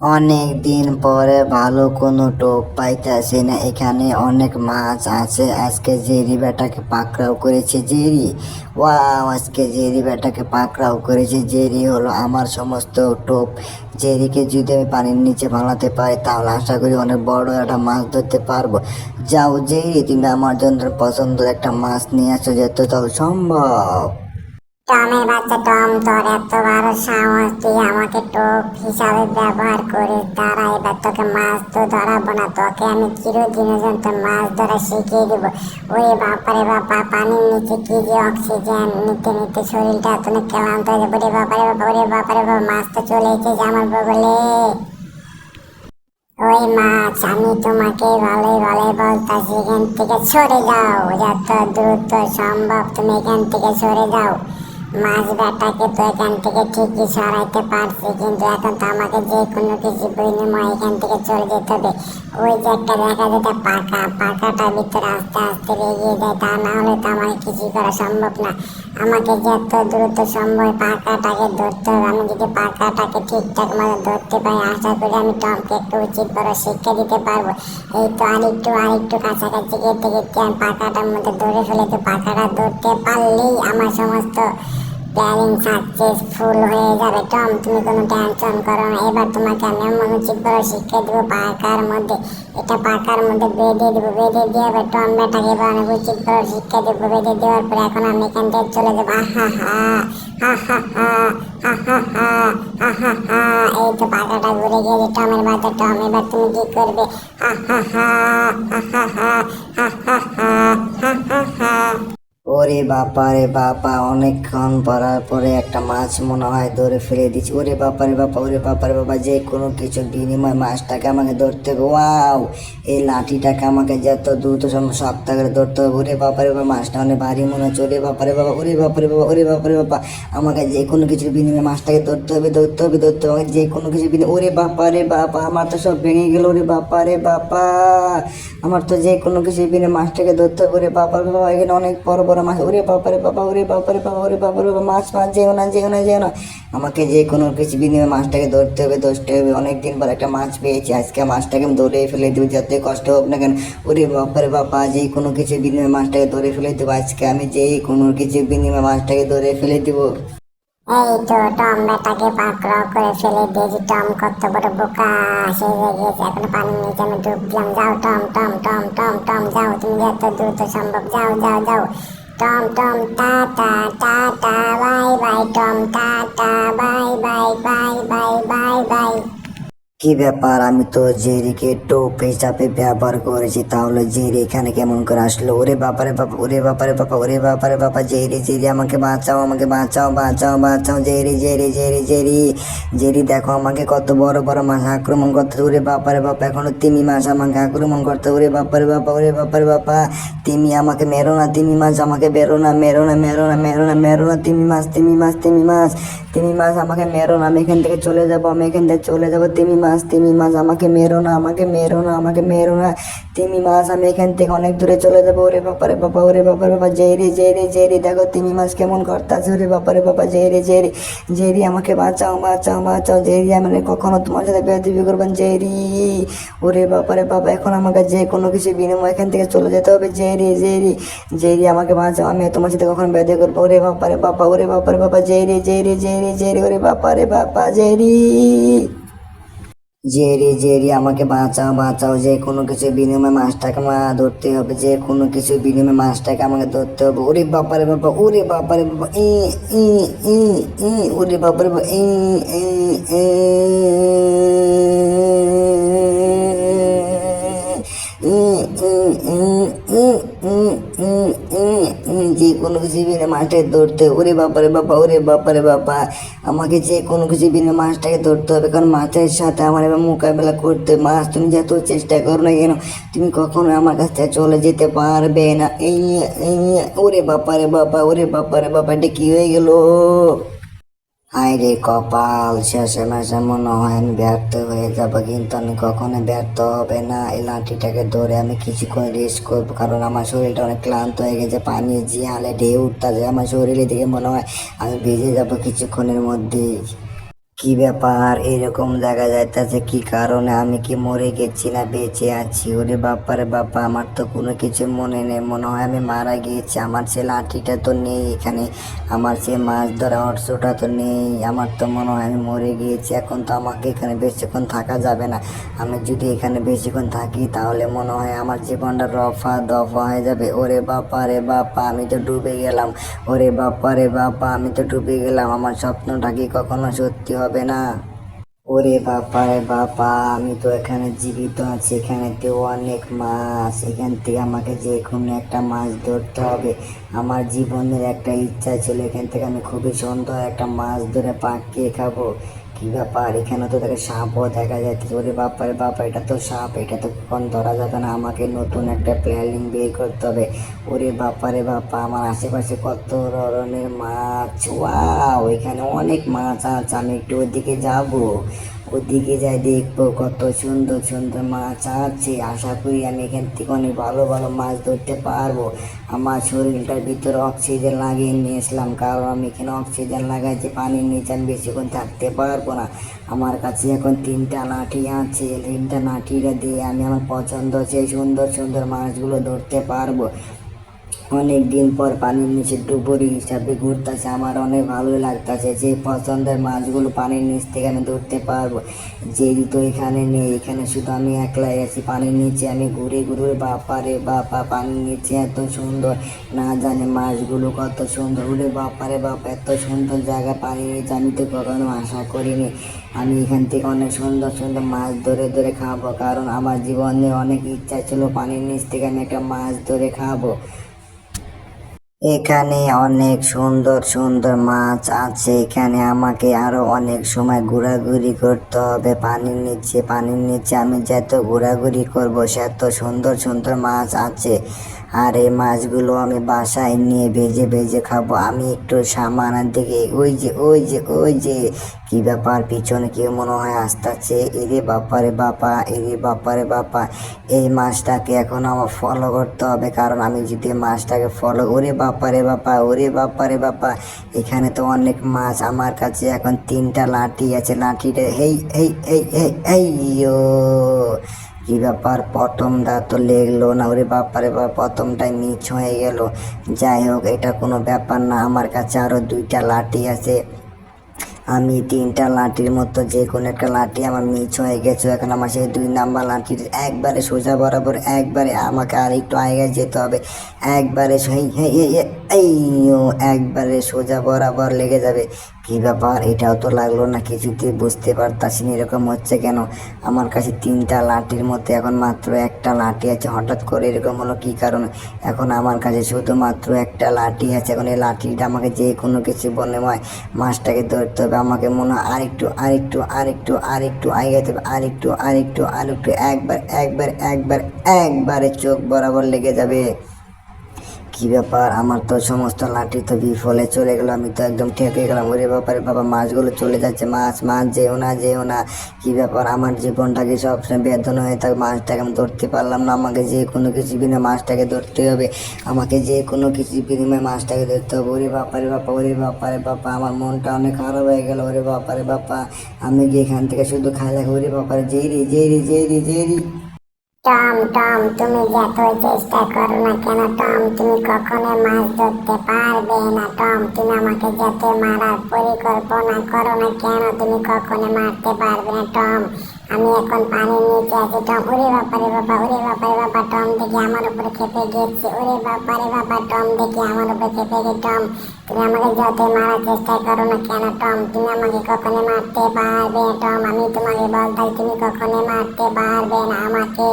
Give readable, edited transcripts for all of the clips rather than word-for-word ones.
অনেক দিন পরে ভালো কোনো টোপ পাইতেছি না। এখানে অনেক মাছ আছে। আজকে জেরি বেটাকে পাকড়াও করেছে জেরি। ওয়াও, আজকে জেরি বেটাকে পাকড়াও করেছে জেরি। হলো আমার সমস্ত টোপ। জেরিকে যদি আমি পানির নিচে ভাঙাতে পারি তাহলে আশা করি অনেক বড় একটা মাছ ধরতে পারবো। যাও জেরি, তুমি আমার জন্য পছন্দের একটা মাছ নিয়ে আসো যত তাও সম্ভব। টমের বাচ্চা টম, তোর এত বড় সাহস, তুই আমাকে টোপ হিসাবে ব্যবহার করিস। দাঁড়া, এবার তোকে মাছ তো ধরাবো না, তোকে আমি চিরদিনের জন্য মাছ ধরা শিখিয়ে দিব। ওরে বাপারে বাপা, পানির নিচে কি যে অক্সিজেন নিতে নিতে শরীরটা এত ক্লান্ত হয়ে যাবে। ওরে বাপারে বাপা, ওরে বাপারে বাবা, মাছ তো চলে এসেছে আমার বগলে। ওই মাছ, আমি তোমাকে ভালোই ভালোই বলতাছি, এখান থেকে সরে যাও যত দ্রুত সম্ভব। তুমি এখান থেকে সরে যাও। মাছ বেটাকে তো এখান থেকে ঠিকই সরাইতে পারছি, কিন্তু এখন তো আমাকে যে কোনো কিছু বিনিময়ে এখান থেকে চলে যেতে হবে। ওই যে একটা দেখা যেতে পাকাটার ভিতরে আস্তে আস্তে এগিয়ে যায়, তা না হলে তো আমাকে কিছু করা সম্ভব না। আমাকে যত দ্রুত সম্ভব পাকাটাকে ধরতে হবে। আমি যদি পাকাটাকে ঠিকঠাক মতো ধরতে পারি, আশা করি আমি টমকে একটু উচিত বড় শিক্ষা দিতে পারবো। এই তো আরেকটু কাছাকাছি গেতে গেতে আমি পাকাটার মধ্যে ধরে ফেলে। তো পাকাটা ধরতে পারলেই আমার সমস্ত প্ল্যানিং সাকসেসফুল হয়ে যাবে। টম, তুমি কোনো টেনশন করো না। এবার তোমাকে আমি এমন উচিত বড় শিক্ষা দেবো পাকার মধ্যে, এটা পাকার মধ্যে বেঁধে দেবো। বেঁধে দিয়ে এবার টম বেটাকে এবার অনেক উচিত বড় শিক্ষা দেবো। বেঁধে দেওয়ার পরে এখন আমি এখান থেকে চলে যাবো। আহা হা, হা হা হা, হা হা হা, হা হা হা। এই তো পাকাটা ঘুরে গিয়েছে। টমের বাচ্চা টম, এবার তুমি কি করবে? হা হা হা, হা হা হা, হা হা হা, হা হা হা। ওরে বাবা রে বাবা, অনেকক্ষণ পড়ার পরে একটা মাছ মনে হয় ধরে ফেলে দিচ্ছি। ওরে বাবা রে বাবা, ওরে বাবা রে বাবা, যে কোনো কিছু বিনিময় মাছটাকে আমাকে ধরতে হবে। ওয়াও, এই লাঠিটাকে আমাকে যত দ্রুত সম্ভব শক্ত করে ধরতে হবে। ওরে বাবা রে বাবা, মাছটা অনেক ভারী মনে হচ্ছে। ওরে বাবা রে বাবা, ওরে বাবা রে বাবা, ওরে বাবা রে বাবা, আমাকে যে কোনো কিছুর বিনিময়ে মাছটাকে ধরতে হবে, ধরতে হবে, ধরতে হবে, যে কোনো কিছু বিনিময়। ওরে বাবা রে বাবা, আমার তো সব ভেঙে গেল। ওরে বাবা রে বাবা, আমার তো যে কোনো কিছু বিনিময়ে মাছটাকে ধরতে হবে। ওরে বাবা রে বাবা, এখানে অনেক বড় বড় মাছ। ওরে বাবারে বাবা, ওরে বাবারে বাবা, ওরে বাবারে বাবা, মাছ মাছ, যেও না যেও না যেও না। আমাকে যে কোনো কিছু বিনিময়ে মাছটাকে ধরতে হবে, ধরতে হবে। অনেকদিন পর একটা মাছ পেয়েছি, আজকে মাছটাকে আমি ধরে ফেলে দেবো, যতই কষ্ট হোক না কেন। ওরে বাবারে বাবা, যে কোনো কিছু বিনিময়ে মাছটাকে ধরে ফেলে দেবো। আজকে আমি যে কোনো কিছু বিনিময়ে মাছটাকে ধরে ফেলে দেবো। এই তো টম বেটাকে পাকড়াও করে ফেলে দিয়েছি। টম কত বড় বোকা সেজে গিয়েছে। এখন পানির নিচে আমি ডুব দিলাম। যাও Tom, Tom Tom Tom Tom, যাও তুমি যত দ্রুত সম্ভব, যাও যাও যাও। Tom Tom, tata tata, bye bye Tom, tata bye bye bye bye bye bye. কি ব্যাপার, আমি তো জেরিকে টোপ হিসাবে ব্যবহার করেছি, তাহলে জেরি এখানে কেমন করে আসলো? ওরে বাপারে বাবা, ওরে বাপারে বাবা, ওরে বাপারে বাবা, জেরি জেরি, আমাকে বাঁচাও, আমাকে বাঁচাও, বাঁচাও, বাঁচাও, Jerry Jerry Jerry Jerry. Jerry দেখো, আমাকে কত বড় বড় মাছ আক্রমণ করতে। ওরে বাপারে বাবা, এখনো তিমি মাছ আমাকে আক্রমণ করতে। ওরে বাপারে বাবা, ওরে বাপারে বাবা, তিমি আমাকে মেরো না, তিমি মাছ আমাকে বেরো না, মেরো না, মেরো না, মেরো না, মেরো না, তিমি মাছ, তিমি মাছ, তিমি মাছ, তিমি মাছ আমাকে মেরো না। আমি এখান থেকে চলে যাবো, আমি এখান থেকে চলে যাবো। তিমি মাছ, তিমি মাছ, আমাকে মেরো না, আমাকে মেরো না, আমাকে মেরো না, তিমি মাছ, আমি এখান থেকে অনেক দূরে চলে যাবো। ওরে বাপারে বাবা, ওরে বাপারে বাবা, জেরি জেরি জেরি, দেখো তিমি মাছ কেমন করতেছে। ওরে বাপারে বাবা, জেরি জেরি জেরি, আমাকে বাঁচাও, বাঁচাও, বাঁচাও, জেরি, আমি কখনো তোমার সাথে বেয়াদবি করবেন জেরি। ওরে বাপারে বাবা, এখন আমাকে যে কোনো কিছু বিনিময় এখান থেকে চলে যেতে হবে। জেরি জেরি জেরি, আমাকে বাঁচাও, আমি তোমার সাথে কখনো বেয়াদবি করবো। ওরে বাপারে বাবা, ওরে বাপারে বাবা, জেরি জেরি জেরি জেরি, ওরে বাপারে বাবা, জেরি জেরি জেরি, আমাকে বাঁচাও, বাঁচাও, যে কোনো কিছু বিনিময়ে মাছটাকে ধরতে হবে, যে কোনো কিছু বিনিময়ে মাছটাকে আমাকে ধরতে হবে। ওরে বাপারে বাবা, ওরে বাপারে বাবা, ই ই ই, ওরে বাপারে বাবা, ই ই যে কোনো কিছু বিনে মাছটাকে ধরতে। ওরে বাপারে বাবা, ওরে বাপারে বাবা, আমাকে যে কোনো কিছু বিনে মাছটাকে ধরতে হবে, কারণ মাছের সাথে আমার এবার মোকাবেলা করতে। মাছ, তুমি যত চেষ্টা করো না কেন, তুমি কখনো আমার কাছ থেকে চলে যেতে পারবে না। ওরে বাপারে বাবা, ওরে বাপারে বাবা, এটা কি হয়ে গেল? হায় রে কপাল, শেষে মেশে মনে হয় আমি ব্যর্থ হয়ে যাবো, কিন্তু আমি কখনো ব্যর্থ হবে না। এই লাঠিটাকে ধরে আমি কিছুক্ষণ রেস্ট করবো, কারণ আমার শরীরটা অনেক ক্লান্ত হয়ে গেছে। পানি যে হালে ঢেউ উঠতে যায় আমার শরীরে, দিকে মনে হয় আমি ভিজে যাবো কিছুক্ষণের মধ্যেই। কি ব্যাপার এরকম দেখা যাইতেছে? কি কারণে? আমি কি মরে গেছি না বেঁচে আছি? ওরে বাপারে বাপা, আমার তো কোনো কিছু মনে নেই, মনে হয় আমি মারা গিয়েছি। আমার সে লাঠিটা তো নেই এখানে, আমার সে মাছ ধরা অস্ত্রটা তো নেই, আমার তো মনে হয় আমি মরে গিয়েছি। এখন তো আমাকে এখানে বেশিক্ষণ থাকা যাবে না। আমি যদি এখানে বেশিক্ষণ থাকি তাহলে মনে হয় আমার জীবনটা রফা দফা হয়ে যাবে। ওরে বাপা রে বাপা, আমি তো ডুবে গেলাম। ওরে বাপা রে বাপা, আমি তো ডুবে গেলাম। আমার স্বপ্নটা কি কখনো সত্যি হবে না? ওরে বাপা রে বাপা, আমি তো এখানে জীবিত আছি, এখানে তো অনেক মাছ, এখান থেকে আমাকে যে কোনো একটা মাছ ধরতে হবে। আমার জীবনের একটা ইচ্ছা ছিল, এখান থেকে আমি খুবই সুন্দর একটা মাছ ধরে পাকিয়ে খাবো। কি ব্যাপার, এখানে তো দেখে সাপও দেখা যাচ্ছে। ওরে বাপা রে বাপা, এটা তো সাপ, এটা তো কখন ধরা যাবে না, আমাকে নতুন একটা প্ল্যানিং বের করতে হবে। ওরে বাপা রে বাপা, আমার আশেপাশে কত ধরনের মাছ, ওয়াও, এখানে অনেক মাছ আছে। আমি একটু ওদিকে যাবো, ওদিকে যাই দেখবো কত সুন্দর সুন্দর মাছ আছে। আশা করি আমি এখান থেকে অনেক ভালো ভালো মাছ ধরতে পারবো। আমার শরীরটার ভিতরে অক্সিজেন লাগিয়ে নিয়ে আসলাম, কারণ আমি এখানে অক্সিজেন লাগাইছি, পানির নিচে আমি বেশিক্ষণ থাকতে পারবো না। আমার কাছে এখন 3টা লাঠি আছে, 3টা লাঠিটা দিয়ে আমি আমার পছন্দ সেই সুন্দর সুন্দর মাছগুলো ধরতে পারবো। অনেক দিন পর পানির নিচে ডুবুরি হিসাবে ঘুরতেছে, আমার অনেক ভালোই লাগতেছে। যে পছন্দের মাছগুলো পানির নিচ থেকে আমি ধরতে পারবো। জেরি তো এখানে নেই, এখানে শুধু আমি একলাই আছি পানির নিচে। আমি ঘুরে ঘুরে, বাপা রে বাপা, পানির নিচে এত সুন্দর, না জানে মাছগুলো কত সুন্দর। ওরে বাপা রে বাপা, এত সুন্দর জায়গা পানির নিচে আমি তো কখনো আশা করিনি। আমি এখান থেকে অনেক সুন্দর সুন্দর মাছ ধরে ধরে খাবো, কারণ আমার জীবনে অনেক ইচ্ছা ছিল পানির নিচ থেকে আমি একটা মাছ ধরে খাবো। এখানে অনেক সুন্দর সুন্দর মাছ আছে, এখানে আমাকে আরো অনেক সময় ঘোরাঘুরি করতে হবে পানির নিচে। পানির নিচে আমি যত ঘোরাঘুরি করব সেত সুন্দর সুন্দর মাছ আছে। আর এই মাছগুলো আমি বাসায় নিয়ে ভেজে ভেজে খাবো। আমি একটু সামানের দিকে, ওই যে ওই যে ওই যে, কি ব্যাপার, পিছনে কেউ মনে হয় আসতেছে। এরে বাপারে বাপা, এরে বাপারে বাপা, এই মাছটাকে এখন আমার ফলো করতে হবে, কারণ আমি যদি মাছটাকে ফলো, ওরে বাপারে বাপা, ওরে বাপারে বাপা, এখানে তো অনেক মাছ। আমার কাছে এখন 3টা লাঠি আছে, লাঠিটা হেই হেই হেই হেই হেই ইয়ো, কি ব্যাপার, প্রথমটা তো লেগলো না। ওরে বাপারে বাপ, প্রথমটাই মিস হয়ে গেল। যাই হোক, এটা কোনো ব্যাপার না, আমার কাছে আরো 2টা লাঠি আছে। আমি 3টা লাঠির মতো যে কোনো একটা লাঠি আমার মিস হয়ে গেছে। এখন আমার সেই 2 নাম্বার লাঠির একবারে সোজা বরাবর, একবারে আমাকে আর একটু আগে যেতে হবে। একবারে একবারে সোজা বরাবর লেগে যাবে। কি ব্যাপার, এটাও তো লাগলো না, কিছুতেই বুঝতে পারতাছি না এরকম হচ্ছে কেন। আমার কাছে 3টা লাঠির মধ্যে এখন মাত্র একটা লাঠি আছে, হঠাৎ করে এরকম হলো কি কারণে? এখন আমার কাছে শুধুমাত্র একটা লাঠি আছে। এখন এই লাঠিটা আমাকে যে কোনো কিছু বলে মাছটাকে ধরতে হবে। আমাকে মনে হয় আরেকটু আরেকটু আরেকটু আরেকটু আগাতে হবে, আরেকটু আরেকটু আরেকটু, একবার একবার একবার, একবারে চোখ বরাবর লেগে যাবে। কি ব্যাপার, আমার তো সমস্ত লাঠি তো বিফলে চলে গেল, আমি তো একদম ঠেকে গেলাম। ওরে বাপারে বাবা, মাছগুলো চলে যাচ্ছে, মাছ মাছ যেও না যেও না। কি ব্যাপার, আমার জীবনটাকে সবসময় বেদনা হয়ে থাকে, মাছটাকে আমি ধরতে পারলাম না। আমাকে যে কোনো কিছু বিনিময়ে মাছটাকে ধরতে হবে, আমাকে যে কোনো কিছু বিনিময়ে মাছটাকে ধরতে হবে। ওরে বাপারে বাপা, ওরে বাপারে বাপা, আমার মনটা অনেক খারাপ হয়ে গেল। ওরে বাপারে বাপা, আমি কি এখান থেকে শুধু খাই লাগে? ওরে বাপারে, Jerry Jerry Jerry Jerry. Tom Tom, তুমি যতই চেষ্টা করো না কেন টম, তুমি কখনো মাছ ধরতে পারবে না। টম, তুমি আমাকে যত মারার পরিকল্পনা করো না কেন, তুমি কখনো মারতে পারবে না। টম, আমি এখন পানির নিচে আছি। টম, ওরে বাপারে বাবা, ওরে বাপারে বাবা, টম দেখি আমার উপরে খেপে গেছে। ওরে বাপারে বাবা, টম দেখি আমার উপরে খেপে গেছে। টম, তুমি আমাকে যতই মারার চেষ্টা করো না কেন টম, তুমি আমাকে কখনো মারতে পারবে না। টম, আমি তোমাকে বলতাম তুমি কখনো মারতে পারবে না আমাকে।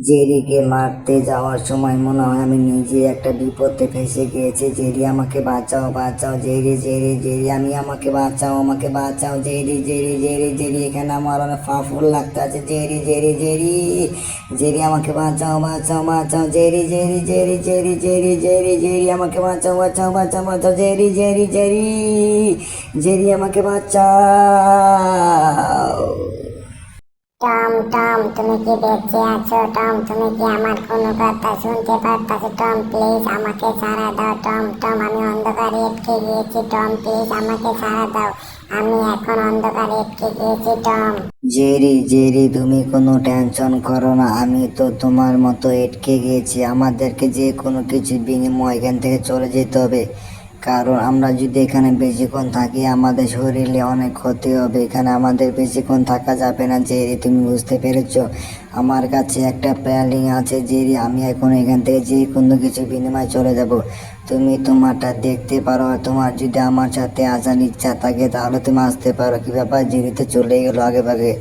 জেরিকে মারতে যাওয়ার সময় মনে হয় আমি নিজে একটা বিপদে ফেসে গিয়েছি। জেরি, আমাকে বাঁচাও বাঁচাও, জেরি জেরি জেরি, আমাকে বাঁচাও, আমাকে বাঁচাও, জেরি জেরি জেরি জেরি, এখানে আমার অনেক ফাফুল লাগতে আছে। জেরি জেরি জেরি জেরি, আমাকে বাঁচাও বাঁচাও বাঁচাও, Jerry Jerry Jerry Jerry Jerry Jerry Jerry, আমাকে বাঁচাও বাঁচাও বাঁচাও বাঁচাও, জেরি জেরি জেরি জেরি, আমাকে বাঁচাও। টম টম তুমি কি বেঁচে আছো? টম তুমি কি আমার কোনো কথা শুনতে পারতাছো? টম প্লিজ আমাকে ছাড়া দাও। টম টম আমি অন্ধকারে আটকে গিয়েছি। টম প্লিজ আমাকে ছাড়া দাও, আমি এখন অন্ধকারে আটকে গিয়েছি। টম জেরি জেরি তুমি কোনো টেনশন করো না, আমি তো তোমার মতো আটকে গিয়েছি। আমাদেরকে যে কোনো কিছু বিনিময় এখান থেকে চলে যেতে হবে, কারণ আমরা যদি এখানে বেশিক্ষণ থাকি আমাদের শরীরে অনেক ক্ষতি হবে। এখানে আমাদের বেশিক্ষণ থাকা যাবে না জেরি, তুমি বুঝতে পেরেছো? আমার কাছে একটা প্ল্যানিং আছে জেরি, আমি এখন এখান থেকে যে কোনো কিছু বিনিময়ে চলে যাব। তুমি তোমারটা দেখতে পারো, আর তোমার যদি আমার সাথে আসার ইচ্ছা থাকে তাহলে তুমি আসতে পারো। কি ব্যাপার, জেরি তো চলে গেলো আগে ভাগে।